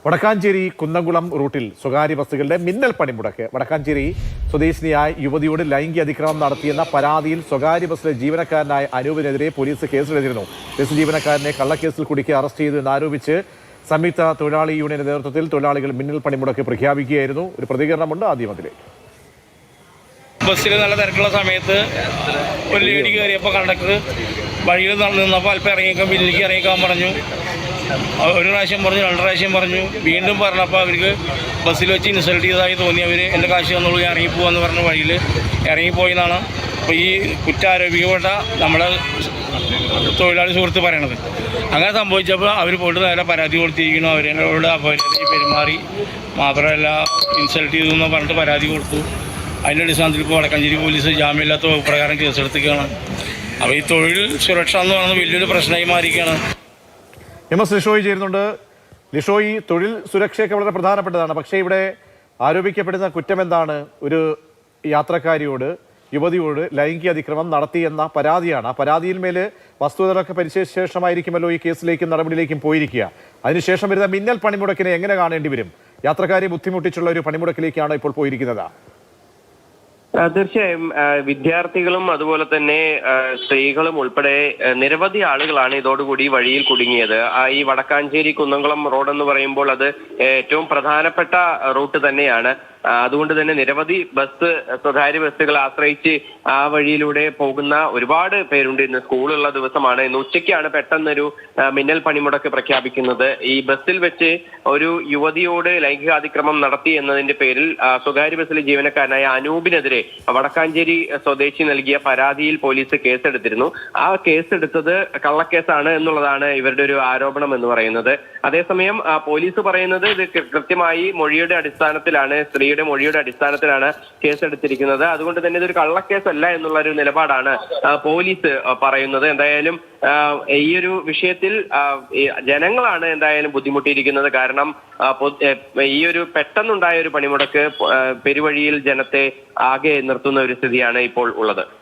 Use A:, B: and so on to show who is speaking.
A: വടക്കാഞ്ചേരി കുന്നംകുളം റൂട്ടിൽ സ്വകാര്യ ബസ്സുകളുടെ മിന്നൽ പണിമുടക്ക്. വടക്കാഞ്ചേരി സ്വദേശിനിയായ യുവതിയോട് ലൈംഗിക അതിക്രമം നടത്തിയെന്ന പരാതിയിൽ സ്വകാര്യ ബസ്സിലെ ജീവനക്കാരനായ അനൂപിനെതിരെ പോലീസ് കേസെടുത്തിരുന്നു. ബസ് ജീവനക്കാരനെ കള്ളക്കേസിൽ കുടുക്കി അറസ്റ്റ് ചെയ്തു എന്നാരോപിച്ച് സംയുക്ത തൊഴിലാളി യൂണിയന്റെ നേതൃത്വത്തിൽ തൊഴിലാളികൾ മിന്നൽ പണിമുടക്ക് പ്രഖ്യാപിക്കുകയായിരുന്നു. ഒരു പ്രതികരണമുണ്ട്, ആദ്യം അതിലേക്ക്.
B: ബസ്സിൽ നല്ല തിരക്കുള്ള സമയത്ത് ഒരു ലേഡി കയറിയപ്പോൾ കണ്ടക്ടർ വഴിയിൽ നിന്നപ്പോൾ അല്പം ഇറങ്ങിയേക്കാൻ ബില്ലിലേക്ക് ഇറങ്ങിക്കാൻ പറഞ്ഞു. ഒരു പ്രാവശ്യം പറഞ്ഞു, രണ്ട് പ്രാവശ്യം പറഞ്ഞു. വീണ്ടും പറഞ്ഞപ്പോൾ അവർക്ക് ബസ്സിൽ വെച്ച് ഇൻസൾട്ട് ചെയ്തതായി തോന്നി. അവർ എൻ്റെ കാശ് തന്നുള്ളൂ, ഞാൻ ഇറങ്ങിപ്പോകാമെന്ന് പറഞ്ഞ വഴിയിൽ ഇറങ്ങിപ്പോയി എന്നാണ് ഇപ്പോൾ ഈ കുറ്റാരോപിക്കപ്പെട്ട നമ്മുടെ തൊഴിലാളി സുഹൃത്ത് പറയണത്. അങ്ങനെ സംഭവിച്ചപ്പോൾ അവർ പോയിട്ട് നേരെ പരാതി കൊടുത്തിരിക്കുന്നു. അവരോട് അപകടത്തിൽ പെരുമാറി, മാത്രമല്ല ഇൻസൾട്ട് ചെയ്തു എന്ന് പറഞ്ഞിട്ട് പരാതി കൊടുത്തു. അതിൻ്റെ അടിസ്ഥാനത്തിൽ ഇപ്പോൾ വടക്കാഞ്ചേരി പോലീസ് ജാമ്യമില്ലാത്ത വകുപ്പ് പ്രകാരം കേസെടുത്തിരിക്കുകയാണ്. അപ്പോൾ ഈ തൊഴിൽ സുരക്ഷ എന്ന് പറയുന്നത് വലിയൊരു പ്രശ്നമായി മാറിയിരിക്കുകയാണ്.
A: MS ലിഷോയി ചേരുന്നുണ്ട്. ലിഷോയി, തൊഴിൽ സുരക്ഷയൊക്കെ വളരെ പ്രധാനപ്പെട്ടതാണ്. പക്ഷേ ഇവിടെ ആരോപിക്കപ്പെടുന്ന കുറ്റം എന്താണ്? ഒരു യാത്രക്കാരിയോട്, യുവതിയോട് ലൈംഗിക അതിക്രമം നടത്തി എന്ന പരാതിയാണ്. ആ പരാതിയിൽ മേൽ വസ്തുതകളൊക്കെ പരിശോധിച്ച ശേഷമായിരിക്കുമല്ലോ ഈ കേസിലേക്കും നടപടിയിലേക്കും പോയിരിക്കുക. അതിനുശേഷം വരുന്ന മിന്നൽ പണിമുടക്കിനെ എങ്ങനെ കാണേണ്ടി വരും? യാത്രക്കാരെ ബുദ്ധിമുട്ടിച്ചുള്ള ഒരു പണിമുടക്കിലേക്കാണ് ഇപ്പോൾ പോയിരിക്കുന്നത്.
C: തീർച്ചയായും വിദ്യാർത്ഥികളും അതുപോലെ തന്നെ സ്ത്രീകളും ഉൾപ്പെടെ നിരവധി ആളുകളാണ് ഇതോടുകൂടി വഴിയിൽ കുടുങ്ങിയത്. ഈ വടക്കാഞ്ചേരി കുന്നംകുളം റോഡ് എന്ന് പറയുമ്പോൾ അത് ഏറ്റവും പ്രധാനപ്പെട്ട റൂട്ട് തന്നെയാണ്. അതുകൊണ്ട് തന്നെ നിരവധി സ്വകാര്യ ബസ്സുകൾ ആശ്രയിച്ച് ആ വഴിയിലൂടെ പോകുന്ന ഒരുപാട് പേരുണ്ട്. ഇന്ന് സ്കൂളുള്ള ദിവസമാണ്. ഇന്ന് ഉച്ചയ്ക്കാണ് പെട്ടെന്നൊരു മിന്നൽ പണിമുടക്ക് പ്രഖ്യാപിക്കുന്നത്. ഈ ബസ്സിൽ വെച്ച് ഒരു യുവതിയോട് ലൈംഗികാതിക്രമം നടത്തി എന്നതിന്റെ പേരിൽ സ്വകാര്യ ബസ്സിലെ ജീവനക്കാരനായ അനൂപിനെതിരെ വടക്കാഞ്ചേരി സ്വദേശി നൽകിയ പരാതിയിൽ പോലീസ് കേസെടുത്തിരുന്നു. ആ കേസെടുത്തത് കള്ളക്കേസാണ് എന്നുള്ളതാണ് ഇവരുടെ ഒരു ആരോപണം എന്ന് പറയുന്നത്. അതേസമയം പോലീസ് പറയുന്നത് ഇത് കൃത്യമായി മൊഴിയുടെ അടിസ്ഥാനത്തിലാണ്, സ്ത്രീയുടെ മൊഴിയുടെ അടിസ്ഥാനത്തിലാണ് കേസെടുത്തിരിക്കുന്നത്. അതുകൊണ്ട് തന്നെ ഇതൊരു കള്ളക്കേസല്ല എന്നുള്ള ഒരു നിലപാടാണ് പോലീസ് പറയുന്നത്. എന്തായാലും ഈ ഒരു വിഷയത്തിൽ ജനങ്ങളാണ് എന്തായാലും ബുദ്ധിമുട്ടിയിരിക്കുന്നത്. കാരണം ഈ ഒരു പെട്ടെന്നുണ്ടായ ഒരു പണിമുടക്ക് പെരുവഴിയിൽ ജനത്തെ ആകെ നിർത്തുന്ന ഒരു സ്ഥിതിയാണ് ഇപ്പോൾ ഉള്ളത്.